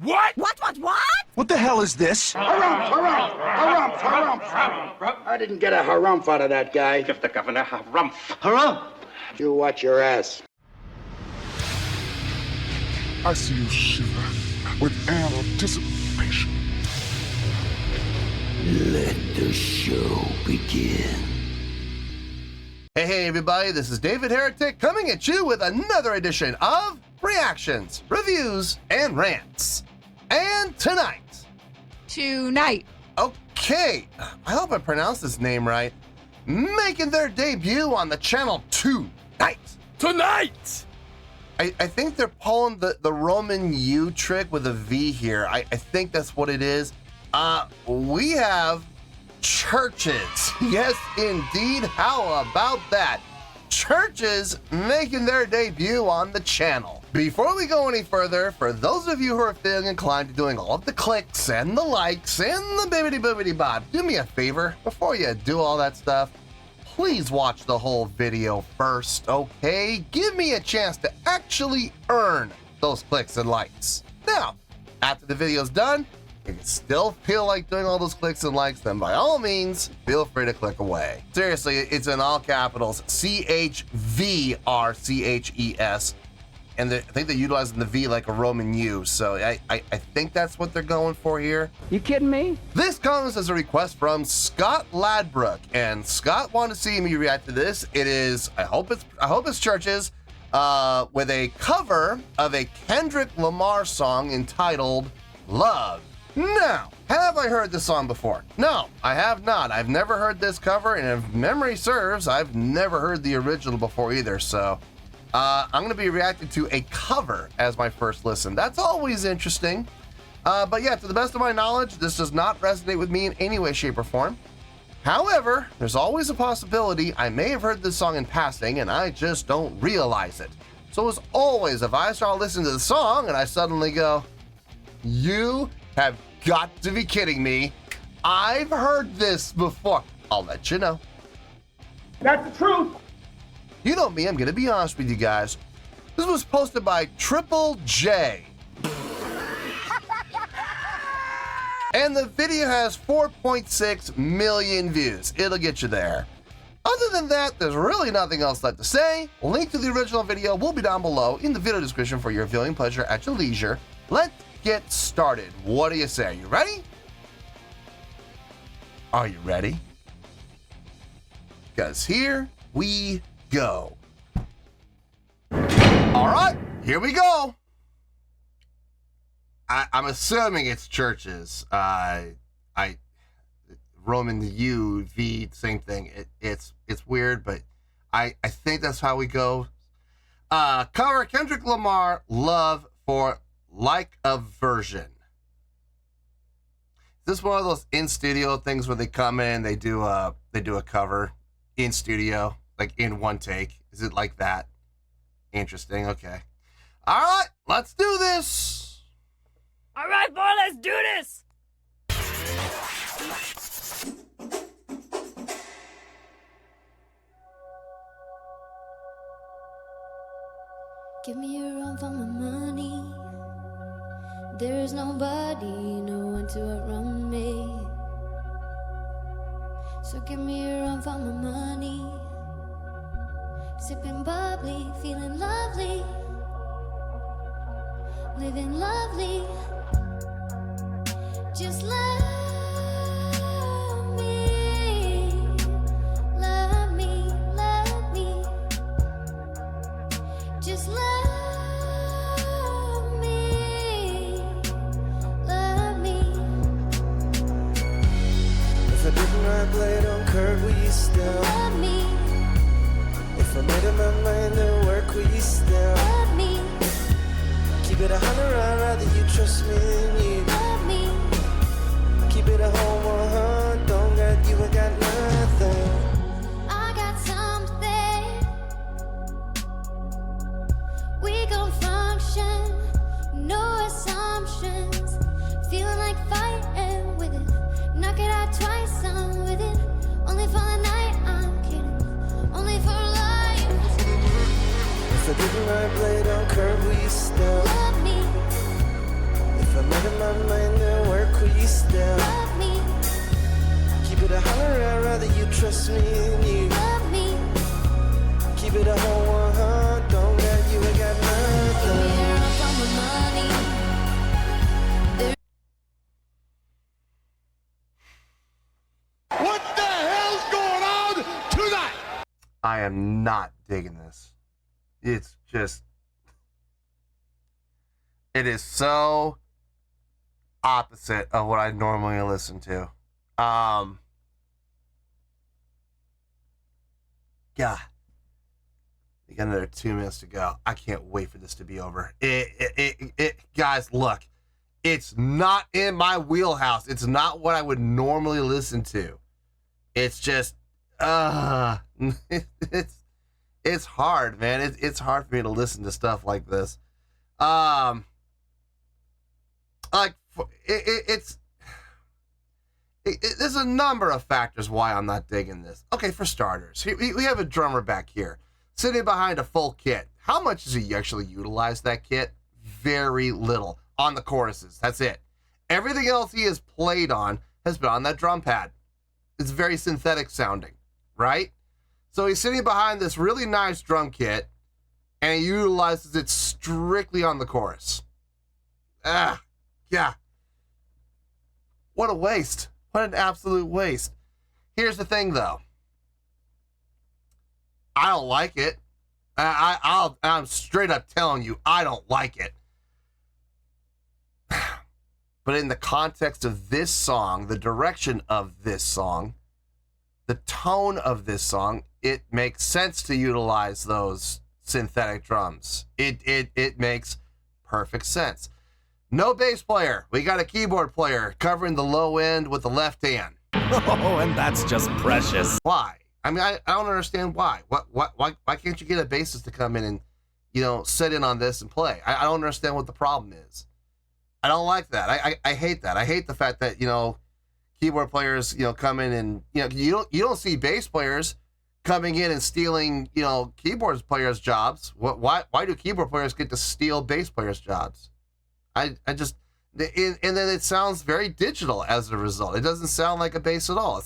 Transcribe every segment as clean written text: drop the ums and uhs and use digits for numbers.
What? What? What the hell is this? Harumph. I didn't get a harumph out of that guy. Give the governor harumph. Harumph! You watch your ass. I see you shiver with anticipation. Let the show begin. Hey everybody, this is David Heretic coming at you with another edition of Reactions, Reviews, and Rants. And tonight, okay, I hope I pronounced this name right, making their debut on the channel tonight. I think they're pulling the Roman U trick with a V here. I think that's what it is. We have CHVRCHES. Yes, indeed. How about that? CHVRCHES making their debut on the channel. Before we go any further, for those of you who are feeling inclined to doing all of the clicks and the likes and the bibbidi-bobbidi-bob, do me a favor, before you do all that stuff, please watch the whole video first, okay? Give me a chance to actually earn those clicks and likes. Now, after the video's done, if you still feel like doing all those clicks and likes, then by all means, feel free to click away. Seriously, it's in all capitals, CHVRCHES. And I think they're utilizing the V like a Roman U, so I think that's what they're going for here. You kidding me? This comes as a request from Scott Ladbrook, and Scott wanted to see me react to this. It is, I hope it's CHVRCHES, with a cover of a Kendrick Lamar song entitled Love. Now, have I heard this song before? No, I have not. I've never heard this cover, and if memory serves, I've never heard the original before either, so I'm going to be reacting to a cover as my first listen. That's always interesting. But yeah, to the best of my knowledge, this does not resonate with me in any way, shape, or form. However, there's always a possibility I may have heard this song in passing and I just don't realize it. So as always, if I start listening to the song and I suddenly go, you have got to be kidding me, I've heard this before, I'll let you know. That's the truth. You know me, I'm gonna be honest with you guys. This was posted by Triple J. And the video has 4.6 million views. It'll get you there. Other than that, there's really nothing else left to say. Link to the original video will be down below in the video description for your viewing pleasure at your leisure. Let's get started. What do you say? Are you ready? Are you ready? Because here we go. All right, here we go. I'm assuming it's CHVRCHES. Roman U, V, same thing. It's weird, but I think that's how we go. Cover Kendrick Lamar, Love for Like a Version. Is this one of those in studio things where they come in, they do a cover in studio, like in one take? Is it like that? Interesting. Okay. All right, let's do this. All right, boy, let's do this. Give me a run for my money. There is nobody, no one to outrun me. So give me a run for my money. Sipping bubbly, feeling lovely, living lovely. Just love me, love me, love me. Just love me, love me. If I didn't ride blade on curve, will you still Love me, if I made up my mind to work, will you still love me, keep it 100, I'd rather you trust me than you. love me. Keep it a whole 100, don't got you, I got nothing. I got something. We gon' function, no assumptions. Feeling like fighting with it. Knock it out twice, I'm with it. Only for the night, I'm kidding. Only for life. If I didn't ride blade on curve, will you still Love me, if I I am not digging this. It's just, it is so opposite of what I normally listen to. God, we got another 2 minutes to go. I can't wait for this to be over. Guys, look, it's not in my wheelhouse. It's not what I would normally listen to. It's just, it's hard, man. It's hard for me to listen to stuff like this. There's a number of factors why I'm not digging this. Okay, for starters, we have a drummer back here sitting behind a full kit. How much does he actually utilize that kit? Very little. On the choruses, that's it. Everything else he has played on has been on that drum pad. It's very synthetic sounding, right? So he's sitting behind this really nice drum kit, and he utilizes it strictly on the chorus. Yeah. What a waste. What an absolute waste. Here's the thing, though. I don't like it. I'm straight up telling you, I don't like it. But in the context of this song, the direction of this song, the tone of this song, it makes sense to utilize those synthetic drums. It makes perfect sense. No bass player. We got a keyboard player covering the low end with the left hand. Oh, and that's just precious. Why? I mean, I don't understand why. Why can't you get a bassist to come in and, sit in on this and play? I don't understand what the problem is. I don't like that. I hate that. I hate the fact that, keyboard players, come in and, you don't see bass players coming in and stealing, keyboard players' jobs. Why do keyboard players get to steal bass players' jobs? And then it sounds very digital as a result. It doesn't sound like a bass at all.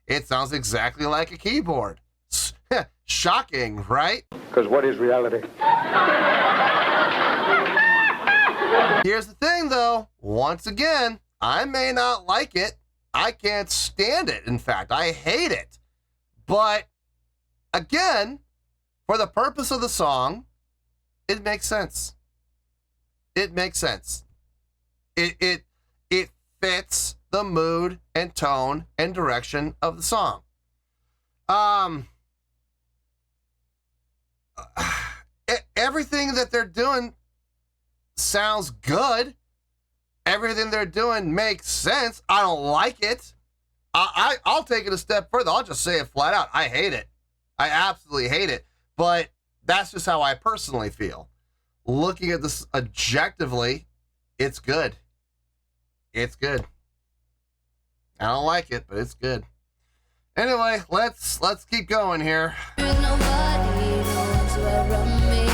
It sounds exactly like a keyboard. Shocking, right? Because what is reality? Here's the thing, though. Once again, I may not like it. I can't stand it. In fact, I hate it. But again, for the purpose of the song, it makes sense. It makes sense. It fits the mood and tone and direction of the song. Everything that they're doing sounds good. Everything they're doing makes sense. I don't like it. I'll take it a step further. I'll just say it flat out. I hate it. I absolutely hate it. But that's just how I personally feel. Looking at this objectively, it's good. It's good. I don't like it, but it's good. Anyway, let's keep going here. Nobody knows where I'm me.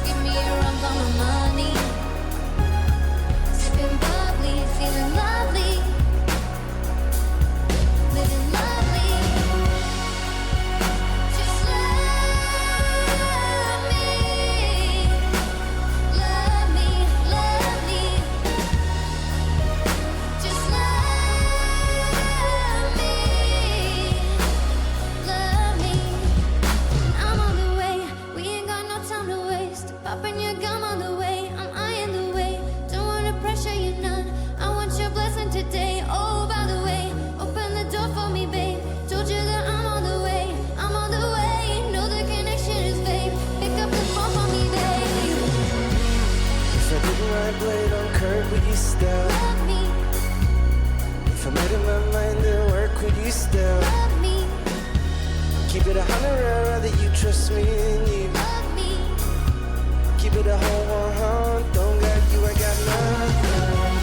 Give me a run for my money. Sipping bubbly, feeling lovely. Living lovely. Just love me. Love me, love me. Just love me. Love me. I'm on the way. We ain't got no time to waste. Popping your gum on the way. I'm eyeing the way. Don't wanna pressure you none. I want your blessing today. Oh, by the way, open the door for me, babe. Told you that I'm on the way. I'm on the way. Know the connection is vague. Pick up the phone for me, babe. If I didn't ride blade on curb, would you still? Love me, If I made up my mind to work, would you still? love me, Keep it 100, I'd rather you trust me than you. love me. Keep it a whole 100, don't got you, I got nothing.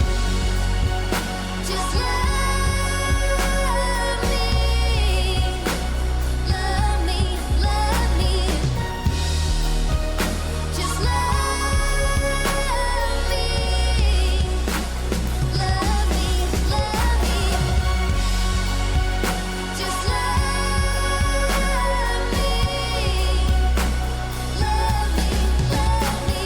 Just love me. Love me, love me. Just love me. Love me, love me. Just love me. Love me, love me.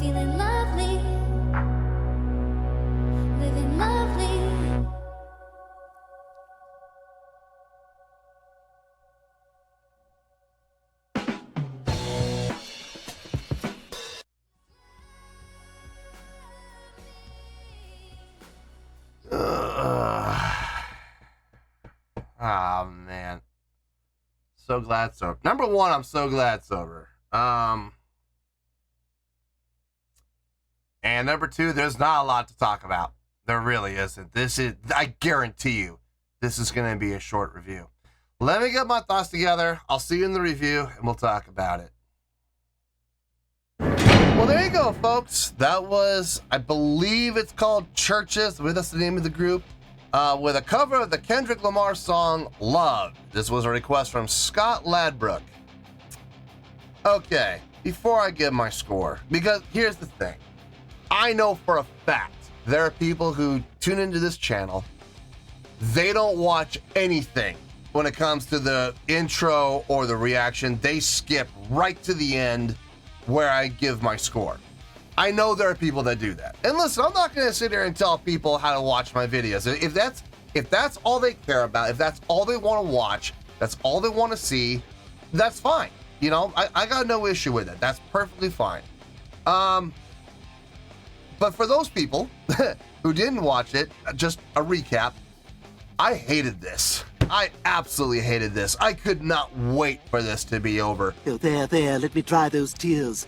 feeling lovely, living lovely. Oh man, so glad sober. Number one, I'm so glad sober. And number two, there's not a lot to talk about. There really isn't. I guarantee you, this is going to be a short review. Let me get my thoughts together. I'll see you in the review, and we'll talk about it. Well, there you go, folks. That was, I believe it's called CHVRCHES. I believe that's the name of the group. With a cover of the Kendrick Lamar song, Love. This was a request from Scott Ladbrook. Okay, before I give my score, because here's the thing. I know for a fact there are people who tune into this channel, they don't watch anything when it comes to the intro or the reaction. They skip right to the end where I give my score. I know there are people that do that. And listen, I'm not going to sit here and tell people how to watch my videos. If that's all they care about, if that's all they want to watch, that's all they want to see, that's fine. You know, I got no issue with it. That's perfectly fine. But for those people who didn't watch it, just a recap, I hated this. I absolutely hated this. I could not wait for this to be over. Oh, there, let me dry those tears.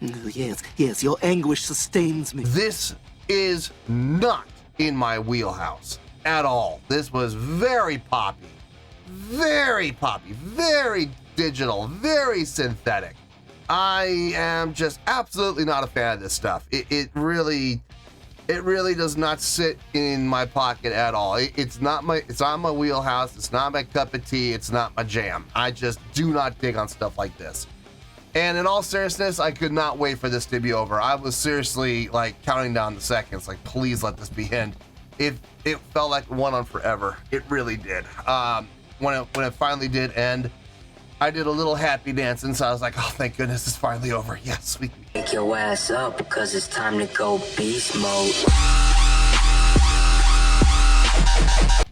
Yes, your anguish sustains me. This is not in my wheelhouse at all. This was very poppy, very digital, very synthetic. I am just absolutely not a fan of this stuff. It really does not sit in my pocket at all. It's not my wheelhouse. It's not my cup of tea. It's not my jam. I just do not dig on stuff like this. And in all seriousness, I could not wait for this to be over. I was seriously like counting down the seconds, like please let this be end. It felt like it went on forever. It really did. When it finally did end, I did a little happy dance, and so I was like, oh, thank goodness it's finally over. Yes, we Wake your ass up because it's time to go beast mode.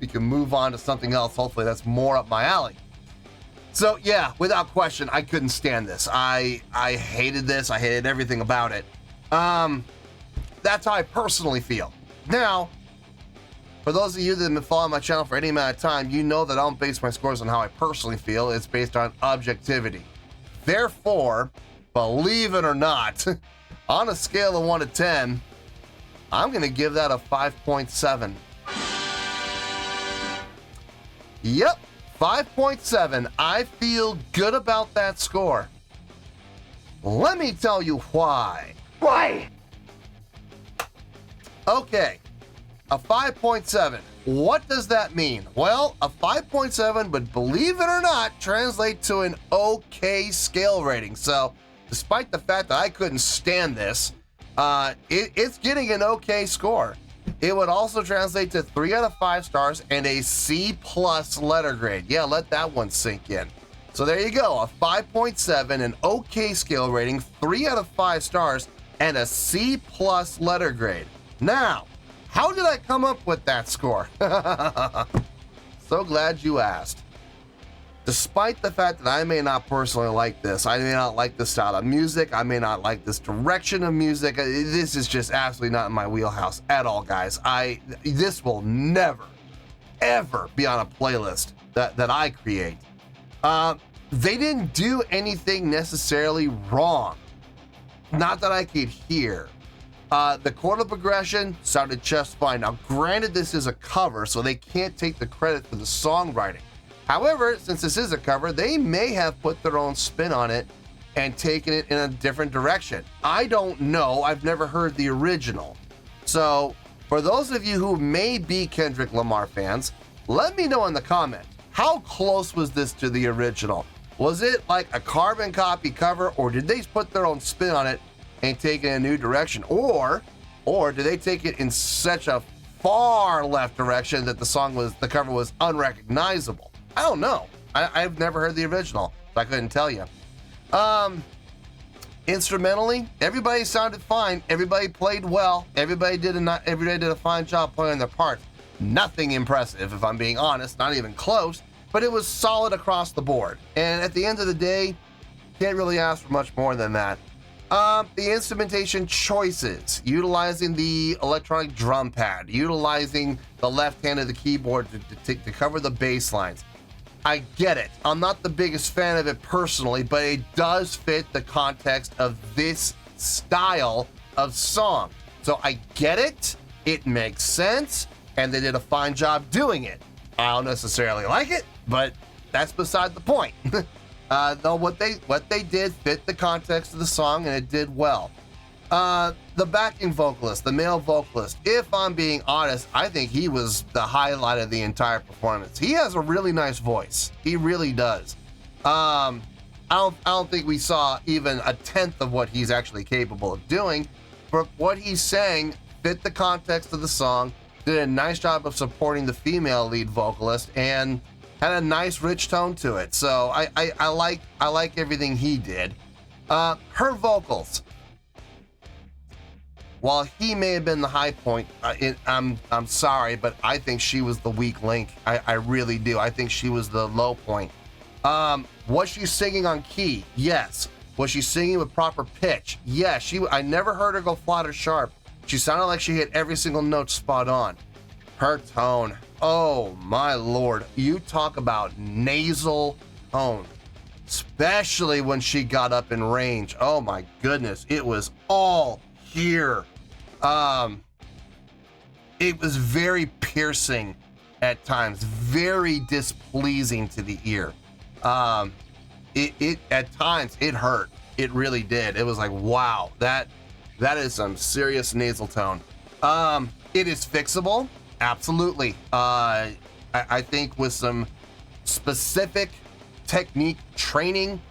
We can move on to something else. Hopefully that's more up my alley. So yeah, without question, I couldn't stand this. I hated this. I hated everything about it. That's how I personally feel. Now, for those of you that have been following my channel for any amount of time, you know that I don't base my scores on how I personally feel. It's based on objectivity. Therefore, believe it or not, on a scale of 1 to 10, I'm going to give that a 5.7. Yep, 5.7. I feel good about that score. Let me tell you why. Why? Okay. A 5.7. What does that mean? Well, a 5.7, but believe it or not, translates to an okay scale rating. So, despite the fact that I couldn't stand this, it's getting an okay score. It would also translate to 3 out of 5 stars and a C+ letter grade. Yeah, let that one sink in. So there you go, a 5.7, an okay scale rating, 3 out of 5 stars, and a C+ letter grade. Now, how did I come up with that score? So glad you asked. Despite the fact that I may not personally like this, I may not like this style of music, I may not like this direction of music, this is just absolutely not in my wheelhouse at all, guys. This will never, ever be on a playlist that I create. They didn't do anything necessarily wrong. Not that I could hear. The chord progression sounded just fine. Now, granted, this is a cover, so they can't take the credit for the songwriting. However, since this is a cover, they may have put their own spin on it and taken it in a different direction. I don't know. I've never heard the original. So, for those of you who may be Kendrick Lamar fans, let me know in the comments, how close was this to the original? Was it like a carbon copy cover, or did they put their own spin on it and take it in a new direction? Or did they take it in such a far left direction that the cover was unrecognizable? I don't know. I've never heard the original, so I couldn't tell you. Instrumentally, everybody sounded fine. Everybody played well. Everybody did a fine job playing their parts. Nothing impressive, if I'm being honest, not even close, but it was solid across the board. And at the end of the day, can't really ask for much more than that. The instrumentation choices, utilizing the electronic drum pad, utilizing the left hand of the keyboard to cover the bass lines. I get it. I'm not the biggest fan of it personally, but it does fit the context of this style of song. So I get it. It makes sense. And they did a fine job doing it. I don't necessarily like it, but that's beside the point. Though what they did fit the context of the song, and it did well. The backing vocalist, the male vocalist, if I'm being honest, I think he was the highlight of the entire performance. He has a really nice voice. He really does. I don't think we saw even a tenth of what he's actually capable of doing, but what he's saying fit the context of the song, did a nice job of supporting the female lead vocalist, and had a nice rich tone to it. So I like everything he did. Her vocals, while he may have been the high point, I'm sorry, but I think she was the weak link. I really do. I think she was the low point. Was she singing on key? Yes. Was she singing with proper pitch? Yes. I never heard her go flat or sharp. She sounded like she hit every single note spot on. Her tone, oh my lord. You talk about nasal tone, especially when she got up in range. Oh my goodness, it was all here. It was very piercing at times, very displeasing to the ear. It at times it hurt. It really did. It was like, wow, that is some serious nasal tone. It is fixable, absolutely. I think with some specific technique training,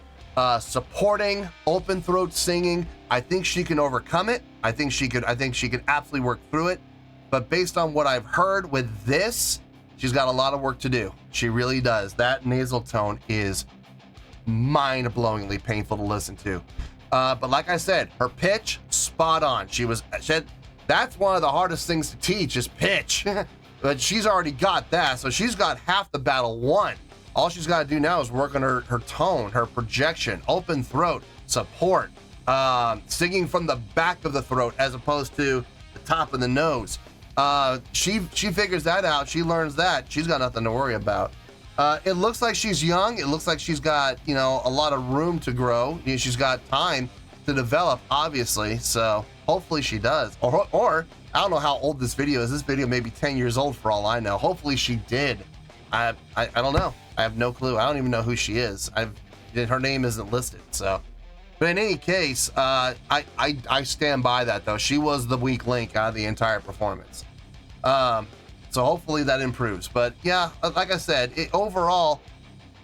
supporting open throat singing, I think she can overcome it. I think she could absolutely work through it. But based on what I've heard with this, she's got a lot of work to do. She really does. That nasal tone is mind-blowingly painful to listen to. But like I said, her pitch, spot on. That's one of the hardest things to teach is pitch. But she's already got that, so she's got half the battle won. All she's got to do now is work on her tone, her projection, open throat, support, singing from the back of the throat as opposed to the top of the nose. She figures that out. She learns that. She's got nothing to worry about. It looks like she's young. It looks like she's got, a lot of room to grow. She's got time to develop, obviously. So hopefully she does. Or I don't know how old this video is. This video may be 10 years old for all I know. Hopefully she did. I don't know. I have no clue. I don't even know who she is. Her name isn't listed. So, but in any case, I stand by that though. She was the weak link out of the entire performance. So hopefully that improves. But yeah, like I said, overall,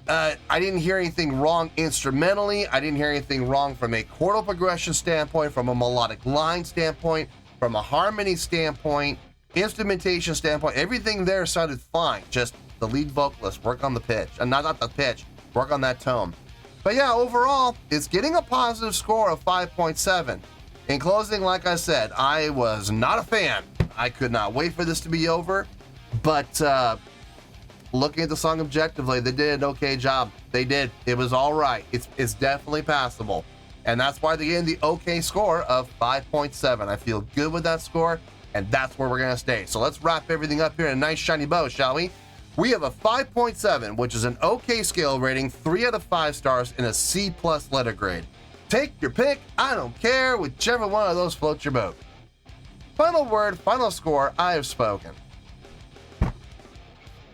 I didn't hear anything wrong instrumentally. I didn't hear anything wrong from a chordal progression standpoint, from a melodic line standpoint, from a harmony standpoint, instrumentation standpoint. Everything there sounded fine. Just the lead vocalist, work on the pitch. And not the pitch, work on that tone. But yeah, overall, it's getting a positive score of 5.7. In closing, like I said, I was not a fan. I could not wait for this to be over, but looking at the song objectively, they did an okay job. They did. It was all right. It's definitely passable, and that's why they gave the okay score of 5.7. I feel good with that score, and that's where we're gonna stay. So let's wrap everything up here in a nice shiny bow, shall we? We have a 5.7, which is an okay scale rating, 3 out of 5 stars in a C+ letter grade. Take your pick. I don't care. Whichever one of those floats your boat. Final word, final score, I have spoken.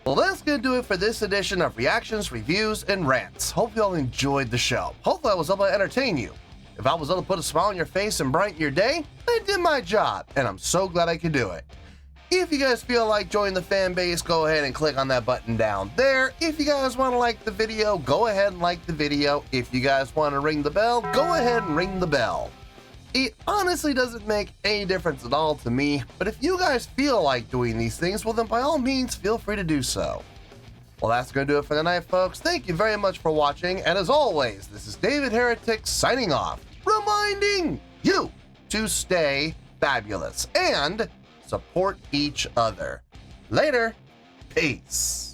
Well, that's gonna do it for this edition of Reactions, Reviews, and Rants. Hope you all enjoyed the show. Hopefully I was able to entertain you. If I was able to put a smile on your face and brighten your day, I did my job, and I'm so glad I could do it. If you guys feel like joining the fan base, go ahead and click on that button down there. If you guys want to like the video, go ahead and like the video. If you guys want to ring the bell, go ahead and ring the bell. It honestly doesn't make any difference at all to me, but if you guys feel like doing these things, well then by all means, feel free to do so. Well, that's going to do it for the night, folks. Thank you very much for watching, and as always, this is David Heretic signing off. reminding you to stay fabulous and support each other. Later. Peace.